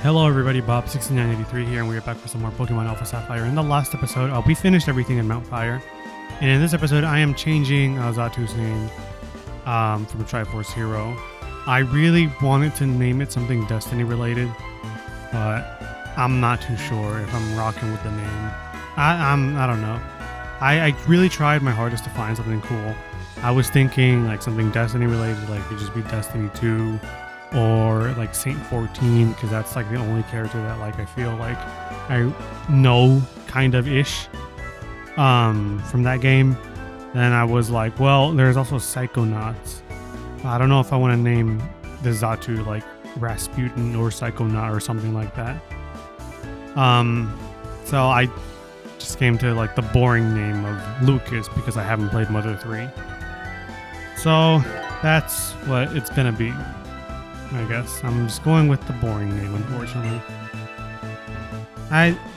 Hello everybody, Bob6983 here, and we are back for some more Pokemon Alpha Sapphire. In the last episode, we finished everything in Mount Fire, and in this episode, I am changing Xatu's name from Triforce Hero. I really wanted to name it something Destiny related, but I'm not too sure if I'm rocking with the name. I don't know. I really tried my hardest to find something cool. I was thinking like something Destiny related, like it could just be Destiny 2. Or like Saint 14, because that's like the only character that like I feel like I know kind of ish from that game. Then I was like, well, there's also Psychonauts. I don't know if I want to name the Xatu like Rasputin or Psychonaut or something like that. So I just came to like the boring name of Lucas because I haven't played Mother 3. So that's what it's gonna be. I guess I'm just going with the boring name, unfortunately.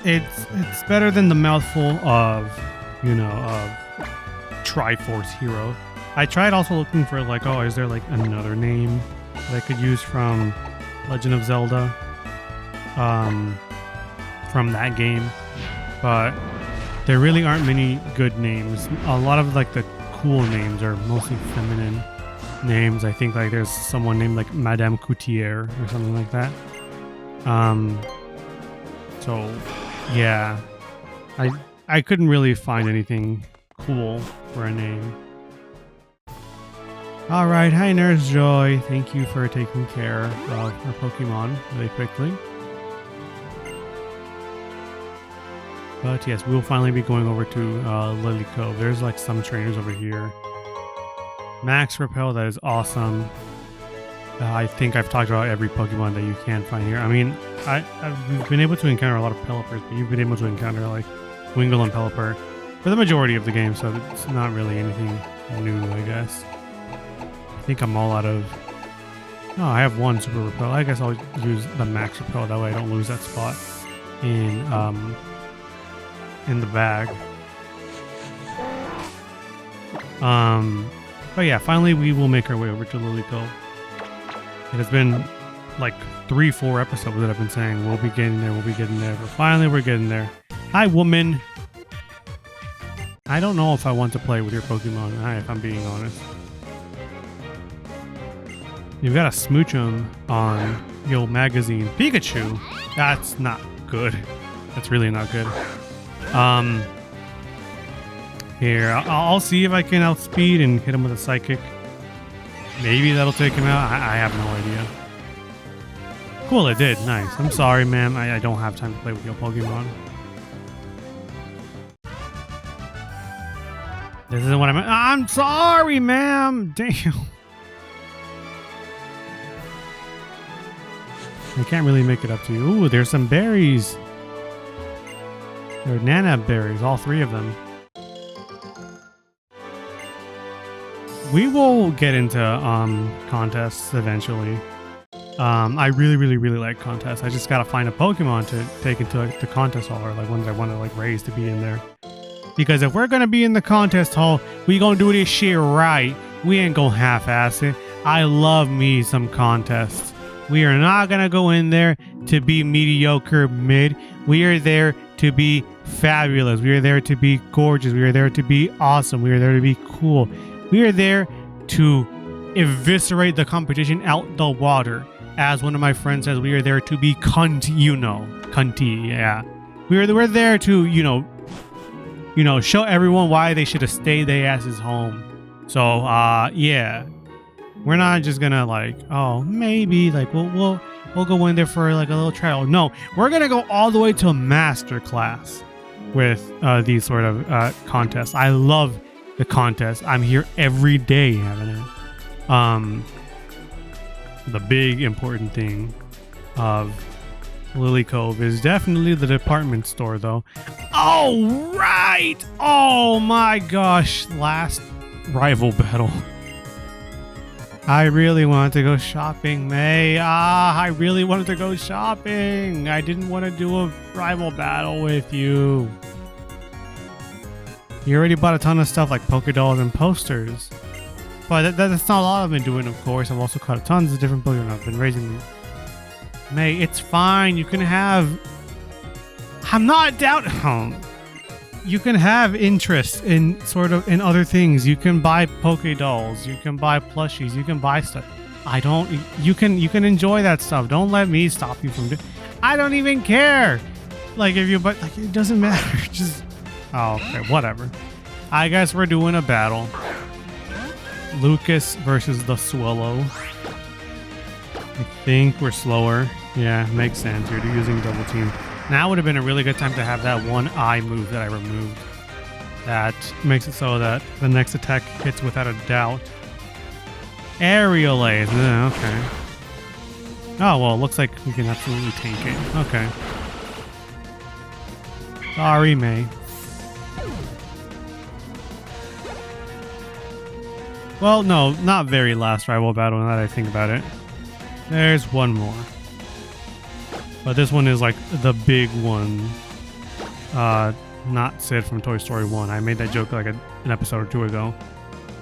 It's better than the mouthful of, of Triforce Hero. I tried also looking for like, oh, is there like another name that I could use from Legend of Zelda, from that game, but there really aren't many good names. A lot of like the cool names are mostly feminine names. I think like there's someone named like Madame Coutier or something like that. So yeah, I couldn't really find anything cool for a name. All right, hi Nurse Joy. Thank you for taking care of our Pokemon really quickly. But yes, we will finally be going over to Lilycove. There's like some trainers over here. Max Repel, that is awesome. I think I've talked about every Pokemon that you can find here. I mean, I've been able to encounter a lot of Pelipers, but you've been able to encounter like Wingull and Pelipper for the majority of the game, so it's not really anything new, I guess. I think I'm all out of... Oh, I have one Super Repel. I guess I'll use the Max Repel, that way I don't lose that spot in the bag. But yeah, finally we will make our way over to Lilycove. It has been like 3-4 episodes that I've been saying we'll be getting there, but finally we're getting there. Hi, woman! I don't know if I want to play with your Pokemon, if I'm being honest. You've got a Smoochum on your magazine. Pikachu! That's not good. That's really not good. Here, I'll see if I can outspeed and hit him with a Psychic. Maybe that'll take him out. I have no idea. Cool, it did. Nice. I'm sorry, ma'am. I don't have time to play with your Pokemon. This isn't what I meant. I'm sorry, ma'am. Damn. I can't really make it up to you. Ooh, there's some berries. There are Nana berries, all 3 of them. We will get into contests eventually. I really like contests. I just gotta find a Pokemon to take into the contest hall, or like ones I want to like raise to be in there. Because if we're gonna be in the contest hall, we gonna do this shit right. We ain't gonna half-ass it. I love me some contests. We are not gonna go in there to be mediocre mid. We are there to be fabulous. We are there to be gorgeous. We are there to be awesome. We are there to be cool. We are there to eviscerate the competition out the water. As one of my friends says, we are there to be cunty, yeah. We're there to, show everyone why they should have stayed their asses home. So, yeah. We're not just gonna like, oh, maybe, like, we'll go in there for like a little trial. No, we're gonna go all the way to a master class with these sort of contests. I love the contest. I'm here every day having it. The big important thing of Lilycove is definitely the department store, though. Oh, right! Oh my gosh, last rival battle. I really wanted to go shopping, May. I really wanted to go shopping. I didn't want to do a rival battle with you. You already bought a ton of stuff like Pokédolls and posters. But that's not all I've been doing, of course. I've also caught tons of different Pokemon. I've been raising May, it's fine. You can have... I'm not doubt... You can have interest in sort of in other things. You can buy Poke Dolls. You can buy plushies. You can buy stuff. You can enjoy that stuff. Don't let me stop you from doing... I don't even care. Like if you... But like it doesn't matter. Just... Oh, okay. Whatever. I guess we're doing a battle. Lucas versus the Swallow. I think we're slower. Yeah, makes sense. You're using double team. Now would have been a really good time to have that one eye move that I removed. That makes it so that the next attack hits without a doubt. Aerial Ace. Okay. Oh, well, it looks like we can absolutely tank it. Okay. Sorry, May. Well, no, not very last rival battle now that I think about it. There's one more. But this one is like the big one. Not Sid from Toy Story 1. I made that joke like an episode or two ago.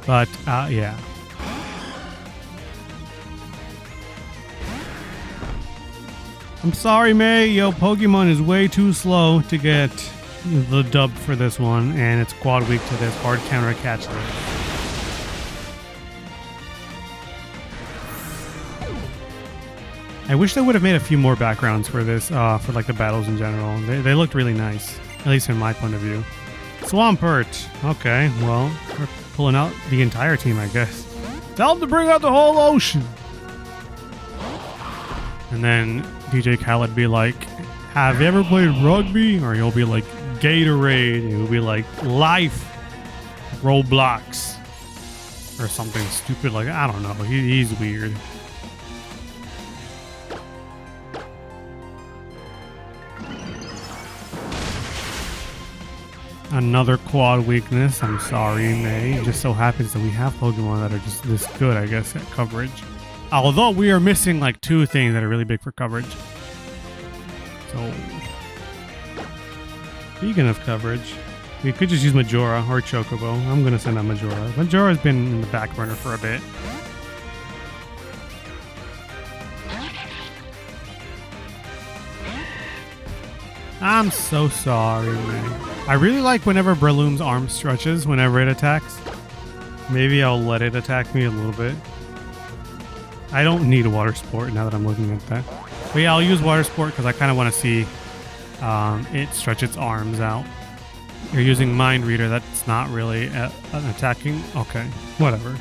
But, yeah. I'm sorry, May. Yo, Pokemon is way too slow to get the dub for this one. And it's quad weak to this. Hard counter catch this. I wish they would have made a few more backgrounds for this, for like the battles in general. They looked really nice, at least in my point of view. Swampert. Okay, well, we're pulling out the entire team, I guess. Tell them to bring out the whole ocean. And then DJ Khaled be like, have you ever played rugby? Or he'll be like, Gatorade. He'll be like, Life. Roblox. Or something stupid like, I don't know. He's weird. Another quad weakness. I'm sorry, May. It just so happens that we have Pokemon that are just this good, I guess, at coverage. Although we are missing like two things that are really big for coverage. So, speaking of coverage, we could just use Majora or Chocobo. I'm going to send out Majora. Majora's been in the back burner for a bit. I'm so sorry, man. I really like whenever Breloom's arm stretches whenever it attacks. Maybe I'll let it attack me a little bit. I don't need a Water Sport now that I'm looking at that. But yeah, I'll use Water Sport because I kind of want to see it stretch its arms out. You're using Mind Reader. That's not really an attacking. Okay, whatever.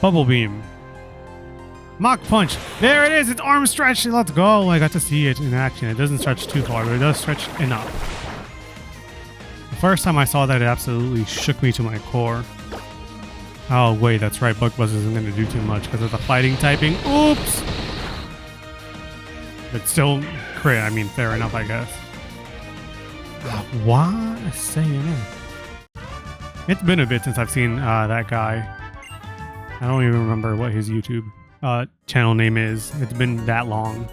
Bubble Beam. Mach Punch. There it is. It's arm stretch. Let's go. I got to see it in action. It doesn't stretch too far, but it does stretch enough. The first time I saw that, it absolutely shook me to my core. Oh, wait. That's right. Bug Buzz isn't going to do too much because of the fighting typing. Oops. But still crit. I mean, fair enough, I guess. What? Saying it. It's been a bit since I've seen that guy. I don't even remember what his YouTube channel name is. It's been that long.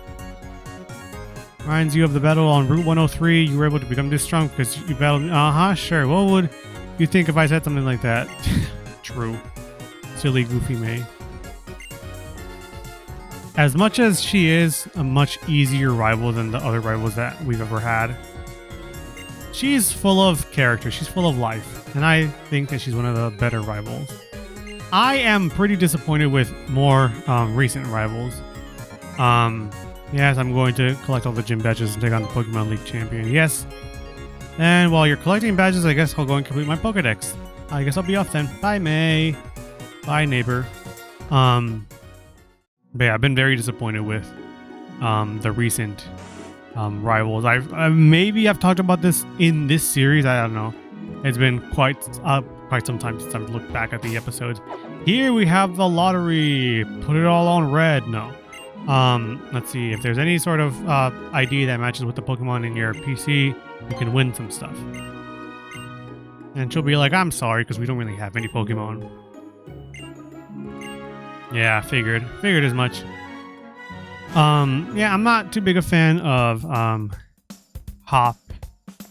Reminds you of the battle on Route 103. You were able to become this strong because you battled. Sure. What would you think if I said something like that? True. Silly, goofy May. As much as she is a much easier rival than the other rivals that we've ever had, she's full of character. She's full of life. And I think that she's one of the better rivals. I am pretty disappointed with more recent rivals. Yes, I'm going to collect all the gym badges and take on the Pokemon League champion. Yes. And while you're collecting badges, I guess I'll go and complete my Pokedex. I guess I'll be off then. Bye, May. Bye, neighbor. But yeah, I've been very disappointed with the recent rivals. Maybe I've talked about this in this series. I don't know. It's been quite some time since I've looked back at the episodes. Here we have the lottery. Put it all on red. No. Let's see. If there's any sort of ID that matches with the Pokemon in your PC, you can win some stuff. And she'll be like, I'm sorry, because we don't really have any Pokemon. Yeah, figured as much. Yeah, I'm not too big a fan of Hop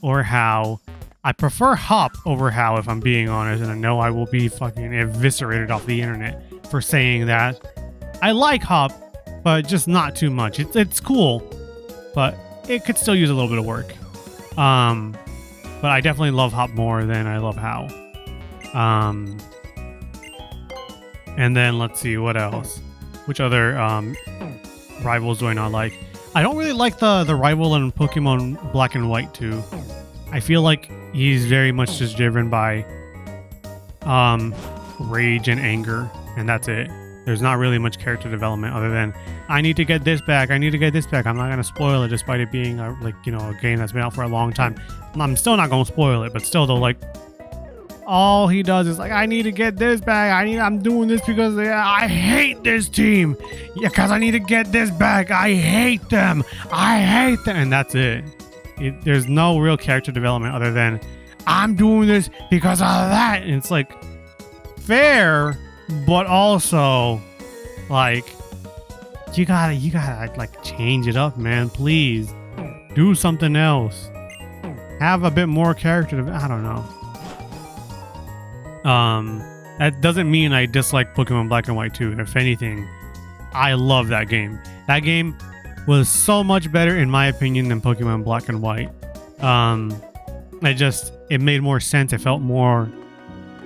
or How. I prefer Hop over How, if I'm being honest, and I know I will be fucking eviscerated off the internet for saying that. I like Hop, but just not too much. It's cool, but it could still use a little bit of work. But I definitely love Hop more than I love How. And then let's see what else. Which other rivals do I not like? I don't really like the rival in Pokemon Black and White too. I feel like he's very much just driven by rage and anger, and that's it. There's not really much character development other than I need to get this back. I need to get this back. I'm not gonna spoil it, despite it being a game that's been out for a long time. I'm still not gonna spoil it, but still though, like all he does is like, I need to get this back. I'm doing this because I hate this team. Yeah, because I need to get this back. I hate them. And that's it. There's no real character development other than I'm doing this because of that. And it's like fair, but also like you gotta like change it up, man. Please do something else. Have a bit more character. I don't know. That doesn't mean I dislike Pokemon Black and White 2. If anything, I love that game. That game was so much better in my opinion than Pokemon Black and White. It made more sense. It felt more,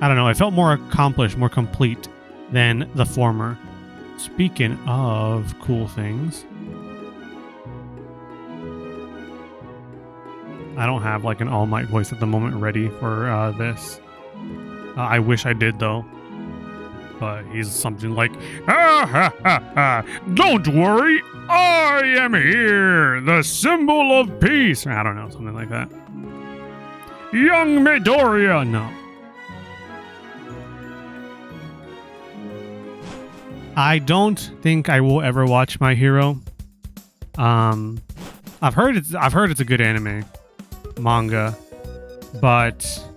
I don't know, it felt more accomplished, more complete than the former. Speaking of cool things, I don't have like an All Might voice at the moment ready for this. I wish I did though, but he's something like, don't worry, I am here, the symbol of peace. I don't know, something like that. Young Midoriya, no. I don't think I will ever watch My Hero. I've heard it's a good anime, manga, but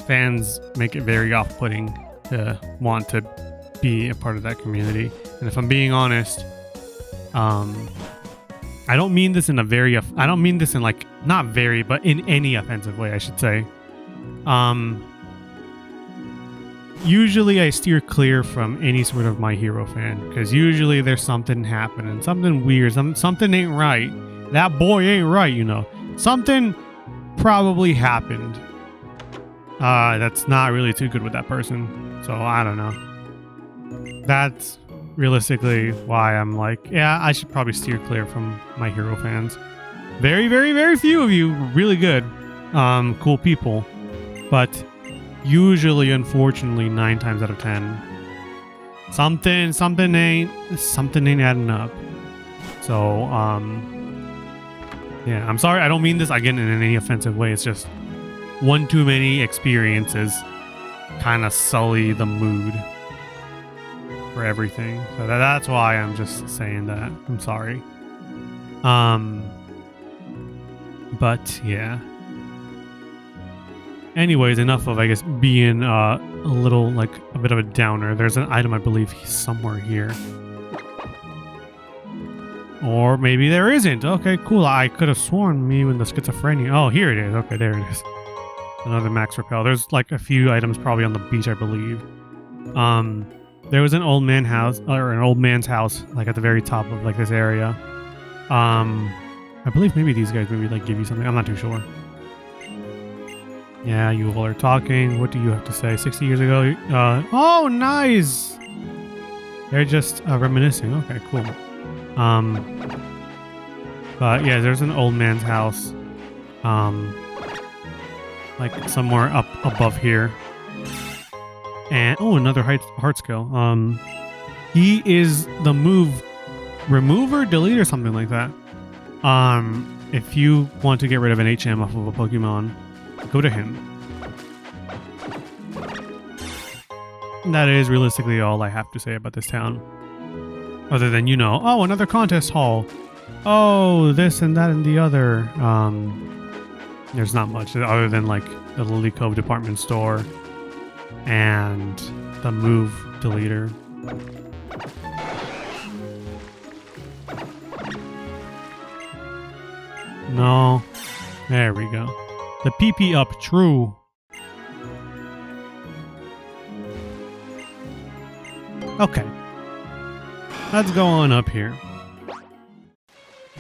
fans make it very off-putting to want to be a part of that community. And if I'm being honest, I don't mean this in like not very, but in any offensive way, I should say. Usually I steer clear from any sort of My Hero fan because usually there's something happening, something weird, something ain't right. That boy ain't right, you know. Something probably happened. That's not really too good with that person. So I don't know. That's realistically why I'm like, yeah, I should probably steer clear from My Hero fans. Very, very, very few of you really good, cool people, but usually, unfortunately, 9 times out of 10, something ain't adding up. So, yeah, I'm sorry. I don't mean this again in any offensive way. It's just one too many experiences kind of sully the mood for everything. So that's why I'm just saying that. I'm sorry. But yeah. Anyways, enough of, I guess, being a little, like, a bit of a downer. There's an item, I believe, somewhere here. Or maybe there isn't. Okay, cool. I could have sworn me with the schizophrenia. Oh, here it is. Okay, there it is. Another max repel. There's, like, a few items probably on the beach, I believe. There was an old man's house, like, at the very top of, like, this area. I believe maybe these guys maybe, like, give you something. I'm not too sure. Yeah, you all are talking. What do you have to say? 60 years ago? Oh, nice! They're just reminiscing. Okay, cool. But yeah, there's an old man's house. Like somewhere up above here. And, oh, another heart skill. He is the remover, delete, or something like that. If you want to get rid of an HM off of a Pokemon, go to him. That is realistically all I have to say about this town. Other than, oh, another contest hall. Oh, this and that and the other. There's not much other than like the Lilycove Department store and the move deleter. No. There we go. The PP up, true. Okay. Let's go on up here.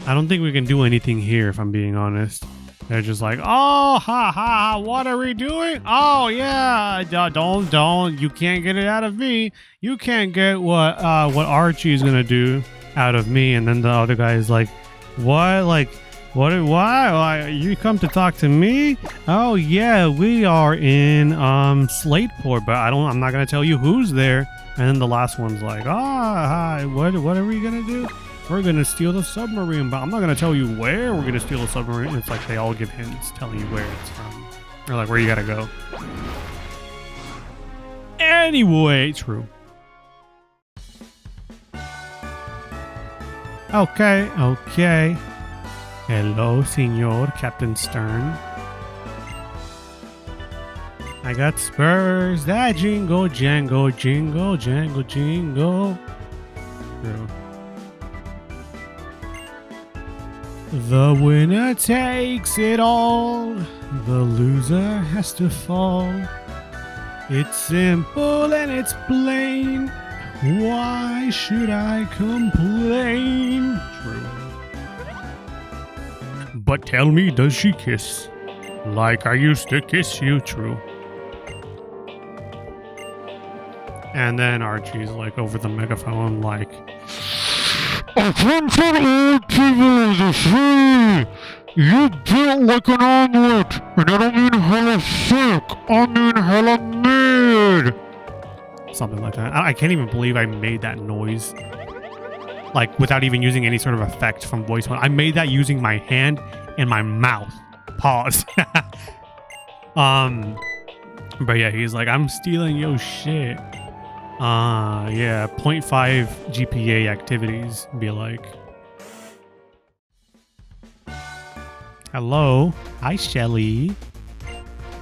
I don't think we can do anything here, if I'm being honest. They're just like, oh, ha, ha, what are we doing? Oh, yeah, don't, you can't get it out of me. You can't get what Archie's gonna do out of me. And then the other guy is like, what, like, why, you come to talk to me? Oh, yeah, we are in, Slateport, but I'm not gonna tell you who's there. And then the last one's like, hi, what are we gonna do? We're gonna steal the submarine, but I'm not gonna tell you where we're gonna steal the submarine. It's like they all give hints telling you where it's from. Or like where you gotta go. Anyway, true. Okay. Hello, Senor Captain Stern. I got spurs that jingle, jangle, jingle, jangle, jingle. True. The winner takes it all. The loser has to fall. It's simple and it's plain. Why should I complain? True. But tell me, does she kiss like I used to kiss you? True. And then Archie's like over the megaphone like, attention all people of the sea! You built like an omelet, and I don't mean hella thick, I mean hella made! Something like that. I can't even believe I made that noise. Like, without even using any sort of effect from voice mode. I made that using my hand and my mouth. Pause. But yeah, he's like, I'm stealing your shit. Yeah, 0.5 GPA activities, be like. Hello. Hi, Shelly.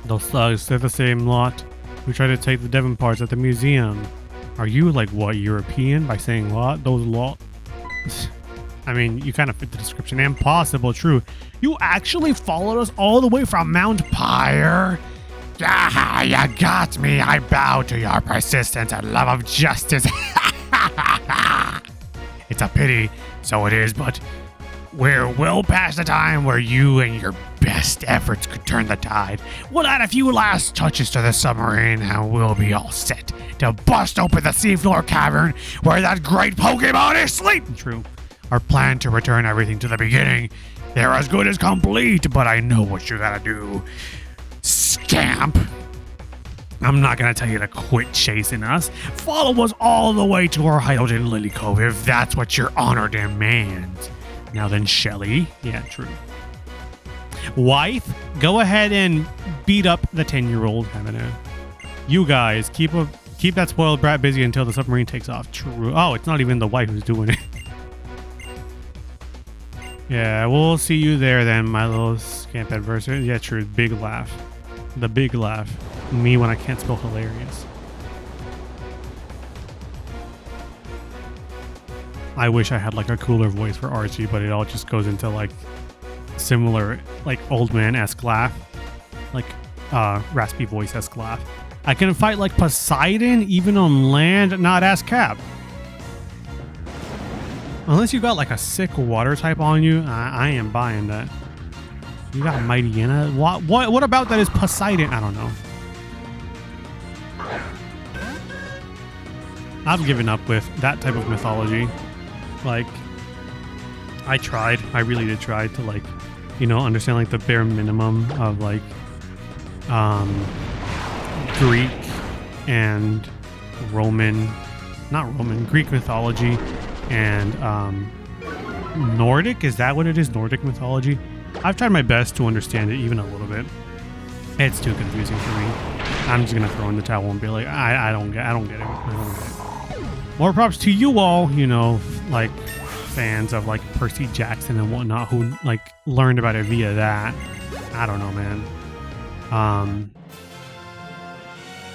Those thugs, they're the same lot. We tried to take the Devon parts at the museum. Are you, like, what, European by saying lot? Those lot? I mean, you kind of fit the description. Impossible, true. You actually followed us all the way from Mount Pyre? Ah, you got me. I bow to your persistence and love of justice. It's a pity, so it is, but we're well past the time where you and your best efforts could turn the tide. We'll add a few last touches to the submarine and we'll be all set to bust open the seafloor cavern where that great Pokemon is sleeping. True. Our plan to return everything to the beginning, they're as good as complete, but I know what you gotta do. Scamp. I'm not gonna tell you to quit chasing us. Follow us all the way to our hideout in Lilycove if that's what your honor demands. Now then, Shelly. Yeah, true. Wife, go ahead and beat up the 10-year-old. You guys, keep that spoiled brat busy until the submarine takes off. True. Oh, it's not even the wife who's doing it. Yeah, we'll see you there then, my little scamp adversary. Yeah, true. Big laugh. The big laugh. Me when I can't spell hilarious. I wish I had like a cooler voice for Archie, but it all just goes into like similar, like old man-esque laugh. Like raspy voice-esque laugh. I can fight like Poseidon even on land, not ask Cap. Unless you got like a sick water type on you, I am buying that. You got Mightyena? What about that is Poseidon? I don't know. I've given up with that type of mythology. Like, I tried. I really did try to like, you know, understand like the bare minimum of like Greek and Greek mythology and Nordic. Is that what it is? Nordic mythology? I've tried my best to understand it even a little bit. It's too confusing for me. I'm just gonna throw in the towel and be like, I don't get it. More props to you all, you know, like fans of like Percy Jackson and whatnot who like learned about it via that. I don't know, man.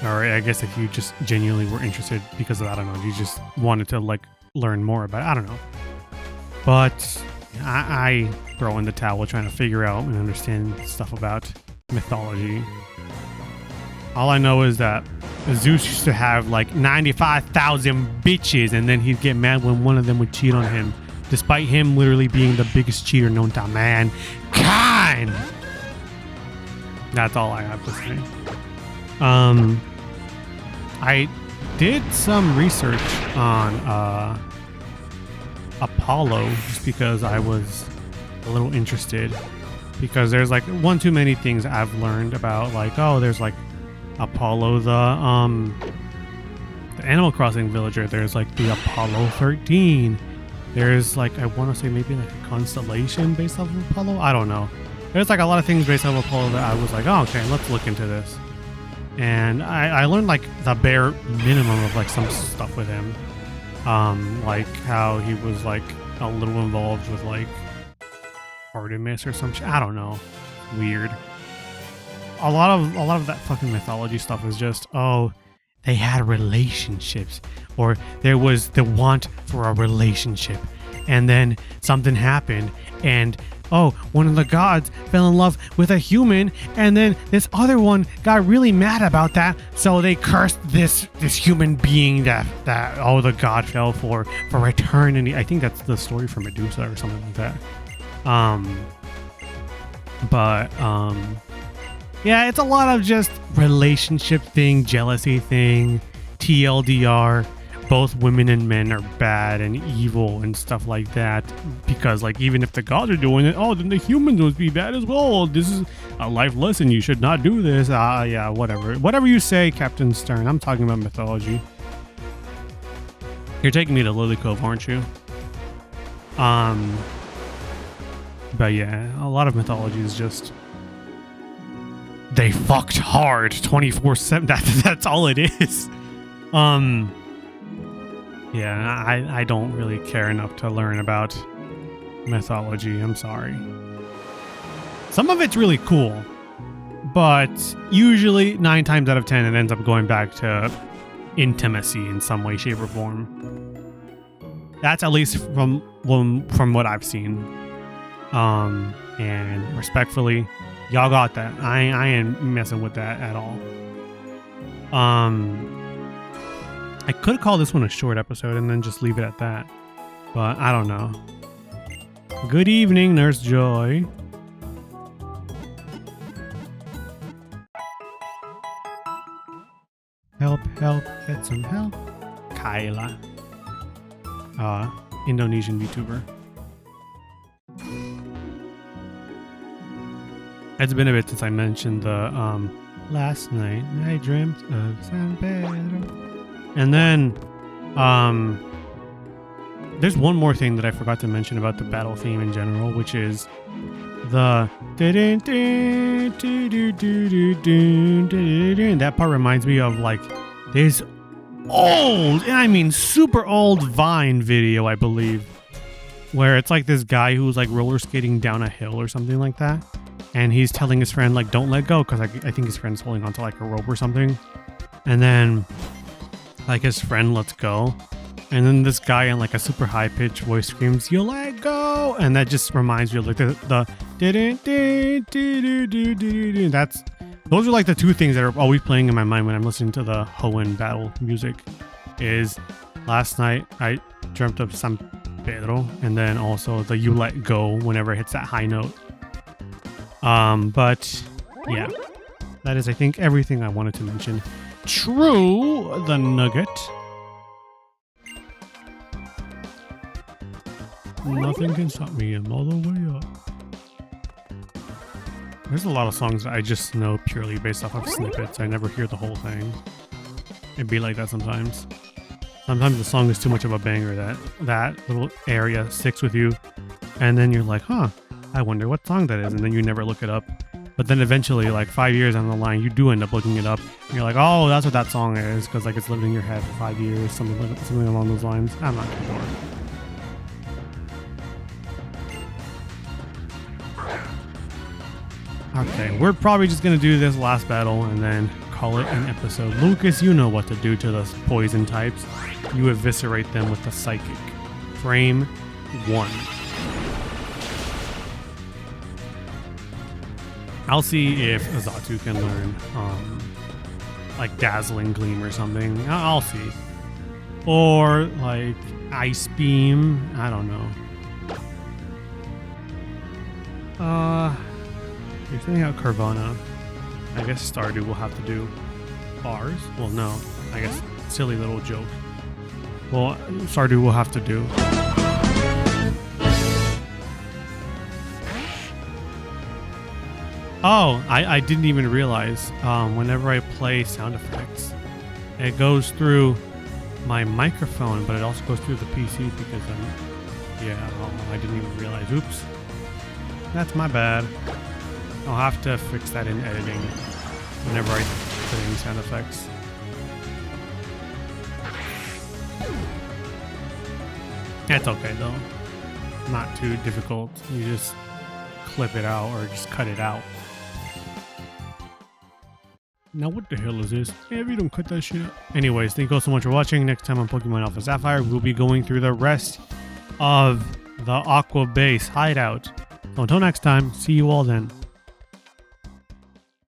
Or I guess if you just genuinely were interested because of, I don't know, you just wanted to like learn more about it. I don't know. But I throw in the towel trying to figure out and understand stuff about mythology. All I know is that Zeus used to have like 95,000 bitches, and then he'd get mad when one of them would cheat on him, despite him literally being the biggest cheater known to mankind. That's all I have to say. I did some research on Apollo just because I was a little interested, because there's like one too many things I've learned about, like, oh, there's like Apollo, the Animal Crossing villager. There's like the Apollo 13. There's like, I want to say maybe like a constellation based off of Apollo. I don't know. There's like a lot of things based off of Apollo that I was like, oh, okay, let's look into this. And I learned like the bare minimum of like some stuff with him. Like how he was like a little involved with like Artemis or some shit. I don't know. Weird. A lot of that fucking mythology stuff is just, oh, they had relationships, or there was the want for a relationship, and then something happened, and oh, one of the gods fell in love with a human, and then this other one got really mad about that, so they cursed this human being that oh, the god fell for eternity. I think that's the story from Medusa or something like that. Yeah, it's a lot of just relationship thing, jealousy thing, TLDR. Both women and men are bad and evil and stuff like that, because like even if the gods are doing it, oh, then the humans must be bad as well. This is a life lesson. You should not do this. Yeah, whatever you say, Captain Stern. I'm talking about mythology. You're taking me to Lilycove, aren't you? But yeah, a lot of mythology is just, they fucked hard 24/7. That's all it is. Yeah, I don't really care enough to learn about mythology. I'm sorry. Some of it's really cool, but usually 9 times out of 10 it ends up going back to intimacy in some way, shape, or form. That's at least from what I've seen. And respectfully, y'all got that. I ain't messing with that at all. I could call this one a short episode and then just leave it at that, but I don't know. Good evening, Nurse Joy. Help, get some help. Kyla. Indonesian VTuber. It's been a bit since I mentioned the, last night I dreamt of San Pedro. And then, there's one more thing that I forgot to mention about the battle theme in general, which is the that part reminds me of like this old, and I mean super old Vine video, I believe, where it's like this guy who's like roller skating down a hill or something like that, and he's telling his friend like, don't let go, because I think his friend's holding onto like a rope or something, and then like his friend lets go, and then this guy in like a super high pitched voice screams, "You let go!" And that just reminds me of like the those are like the two things that are always playing in my mind when I'm listening to the Hoenn battle music. Is last night I dreamt of San Pedro, and then also the "You let go" whenever it hits that high note. But yeah, that is, I think, everything I wanted to mention. True, the nugget. Nothing can stop me. I'm all the way up. There's a lot of songs that I just know purely based off of snippets. I never hear the whole thing. It'd be like that sometimes. Sometimes the song is too much of a banger that little area sticks with you, and then you're like, huh, I wonder what song that is, and then you never look it up. But then eventually, like 5 years down the line, you do end up looking it up. And you're like, oh, that's what that song is, because like it's lived in your head for 5 years, something along those lines. I'm not sure. Okay, we're probably just gonna do this last battle and then call it an episode. Lucas, you know what to do to those poison types. You eviscerate them with the psychic. Frame 1. I'll see if Azatu can learn like dazzling gleam or something. I'll see. Or like ice beam. I don't know. You're sending out Carvana. I guess Stardew will have to do bars. Well, no. I guess silly little joke. Well, Stardew will have to do. Oh, I didn't even realize. Whenever I play sound effects, it goes through my microphone, but it also goes through the PC because I didn't even realize. Oops. That's my bad. I'll have to fix that in editing whenever I put in sound effects. That's okay though. Not too difficult. You just clip it out or just cut it out. Now what the hell is this? Yeah, we don't cut that shit out. Anyways, thank you all so much for watching. Next time on Pokemon Alpha Sapphire, we'll be going through the rest of the Aqua Base hideout. So until next time, see you all then.